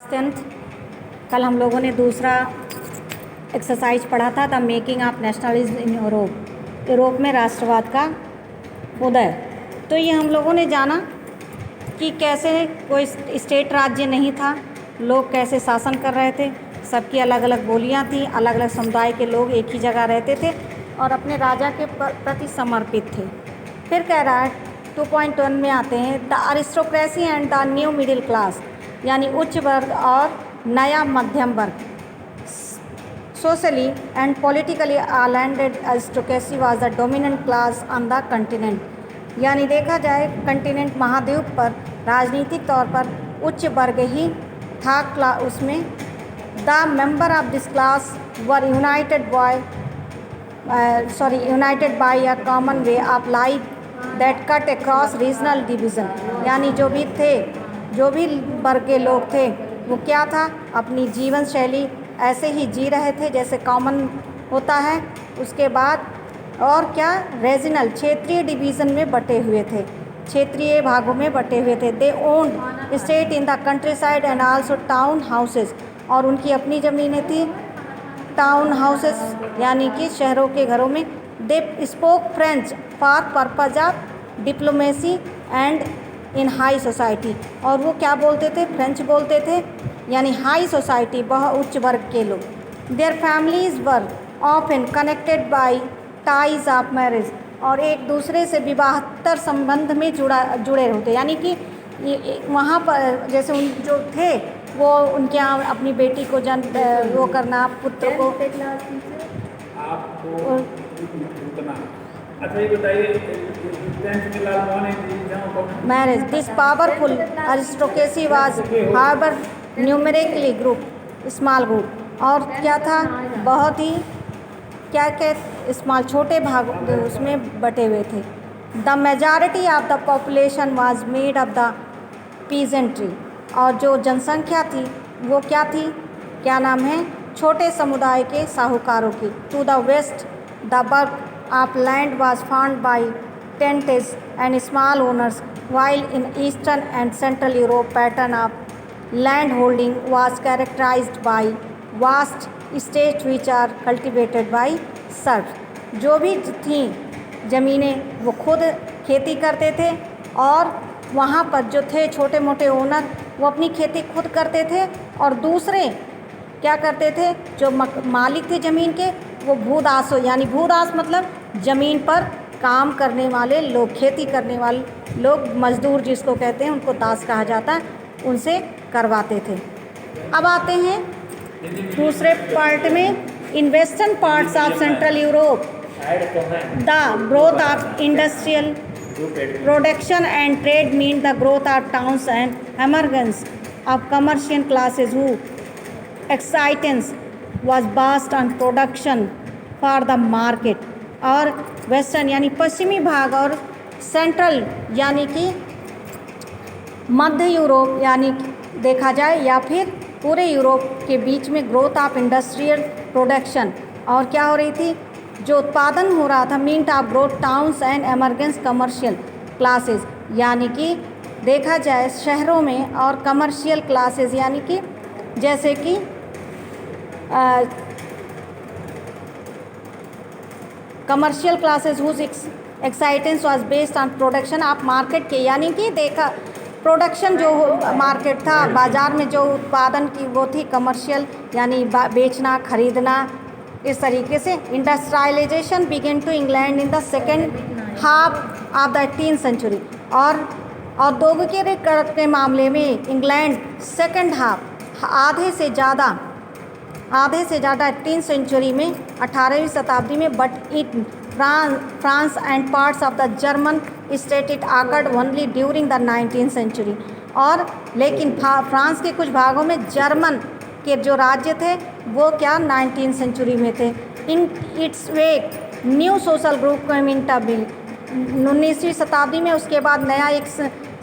Tenth कल हम लोगों ने दूसरा एक्सरसाइज पढ़ा था the making of nationalism in Europe में राष्ट्रवाद का उदय। तो ये हम लोगों ने जाना कि कैसे कोई स्टेट राज्य नहीं था, लोग कैसे शासन कर रहे थे, सबकी अलग अलग बोलियां थी, अलग अलग समुदाय के लोग एक ही जगह रहते थे और अपने राजा के प्रति समर्पित थे। फिर कह रहा है 2.1 में आते हैं the aristocracy and the new middle class, यानी उच्च वर्ग और नया मध्यम वर्ग। Socially and politically landed aristocracy was the dominant class on the continent, यानी देखा जाए कंटिनेंट महाद्वीप पर राजनीतिक तौर पर उच्च वर्ग ही था। उसमें the member of this class were united by a common way of life that cut across regional division, यानी जो भी वर्ग के लोग थे वो क्या था, अपनी जीवन शैली ऐसे ही जी रहे थे जैसे कॉमन होता है। उसके बाद और क्या, रीजनल क्षेत्रीय डिवीज़न में बटे हुए थे, क्षेत्रीय भागों में बटे हुए थे। They owned estate in the countryside and also town houses, और उनकी अपनी ज़मीनें थी टाउन हाउसेस यानी कि शहरों के घरों में। They spoke French for purpose of diplomacy and in high society, और वो क्या बोलते थे, फ्रेंच बोलते थे, यानी हाई सोसाइटी बहुत उच्च वर्ग के लोग। Their families were often connected by ties of marriage, और एक दूसरे से विवाहतर संबंध में जुड़े होते, यानी कि वहाँ पर जैसे उन जो थे वो उनके यहाँ अपनी बेटी को वो करना, पुत्र को। आपको अच्छा ये बताइए marriage this powerful aristocracy was harbour numerically group small group, और क्या था, बहुत ही क्या स्मॉल छोटे भाग उसमें बटे हुए थे। The majority of the population was made of the peasantry, और जो जनसंख्या थी वो क्या थी, क्या नाम है, छोटे समुदाय के साहूकारों की। To the west the work of land was found by tenants and small owners, while in eastern and central Europe pattern of land holding was characterized by vast estates which are cultivated by serfs। जो भी थी ज़मीनें वो खुद खेती करते थे, और वहाँ पर जो थे छोटे मोटे ओनर वो अपनी खेती खुद करते थे, और दूसरे क्या करते थे, जो मालिक थे ज़मीन के वो भूदास, यानी भूदास मतलब ज़मीन पर काम करने वाले लोग, खेती करने वाले लोग, मजदूर जिसको कहते हैं, उनको दास कहा जाता है, उनसे करवाते थे। अब आते हैं दूसरे पार्ट में, in western parts of central Europe the growth of industrial production and trade mean the growth of towns and emergence of commercial classes who existence was based on production for the market. और western यानी पश्चिमी भाग और central यानी कि मध्य Europe, यानी देखा जाए या फिर पूरे यूरोप के बीच में ग्रोथ ऑफ इंडस्ट्रियल प्रोडक्शन, और क्या हो रही थी, जो उत्पादन हो रहा था, mean of growth towns and emergence commercial classes, यानी कि देखा जाए शहरों में, और कमर्शियल क्लासेस यानी कि जैसे कि commercial classes whose existence was based on production of market के, यानी कि देखा प्रोडक्शन जो मार्केट था, बाज़ार में जो उत्पादन की वो थी कमर्शियल, यानी बेचना खरीदना, इस तरीके से। Industrialisation began to England in the second half of the 18th century, और औद्योगिकीकरण के मामले में इंग्लैंड सेकेंड हाफ आधे से ज़्यादा 18th सेंचुरी में, 18वीं शताब्दी में, but in France and parts of the German state it occurred only during the 19th century, और लेकिन फ्रांस के कुछ भागों में जर्मन के जो राज्य थे वो क्या 19th सेंचुरी में थे। In its wake new social group community, 19वीं शताब्दी में उसके बाद नया एक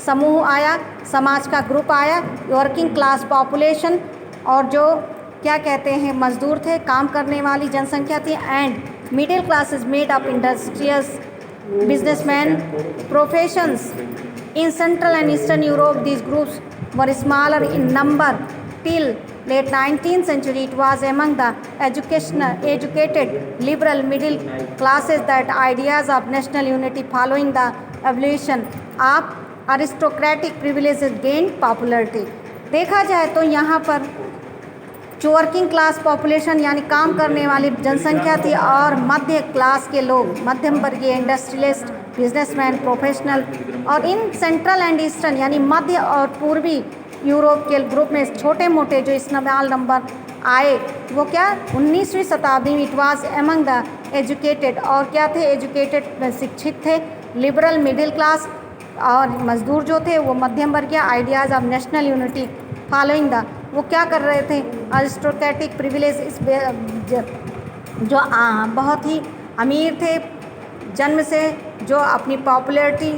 समूह आया, समाज का ग्रुप आया, वर्किंग क्लास पॉपुलेशन, और जो क्या कहते हैं मजदूर थे, काम करने वाली जनसंख्या थी, and middle classes made up industrious businessman professions. In central and eastern Europe these groups were smaller in number till late 19th century it was among the educated liberal middle classes that ideas of national unity following the evolution of aristocratic privileges gained popularity। देखा जाए तो यहाँ पर जो working class population यानी काम करने वाली जनसंख्या थी और मध्य क्लास के लोग, मध्यम वर्गीय, इंडस्ट्रियलिस्ट, बिजनेसमैन, प्रोफेशनल और इन सेंट्रल एंड ईस्टर्न यानी मध्य और पूर्वी यूरोप के ग्रुप में छोटे मोटे जो इस्तेमाल नंबर आए वो क्या 19वीं शताब्दी में it was among the educated, और क्या थे एजुकेटेड शिक्षित थे, लिबरल मिडिल क्लास और मजदूर जो थे वो मध्यम वर्गीय, ideas of national unity following the वो क्या कर रहे थे अरिस्टोक्रेटिक प्रिविलेज, इस जो बहुत ही अमीर थे जन्म से, जो अपनी पॉपुलैरिटी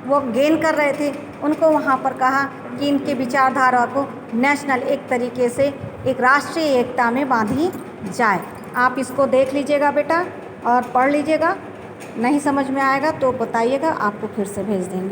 वो गेन कर रहे थे, उनको वहाँ पर कहा कि इनके विचारधारा को नेशनल एक तरीके से एक राष्ट्रीय एकता में बांधी जाए। आप इसको देख लीजिएगा बेटा और पढ़ लीजिएगा, नहीं समझ में आएगा तो बताइएगा, आपको फिर से भेज देंगे।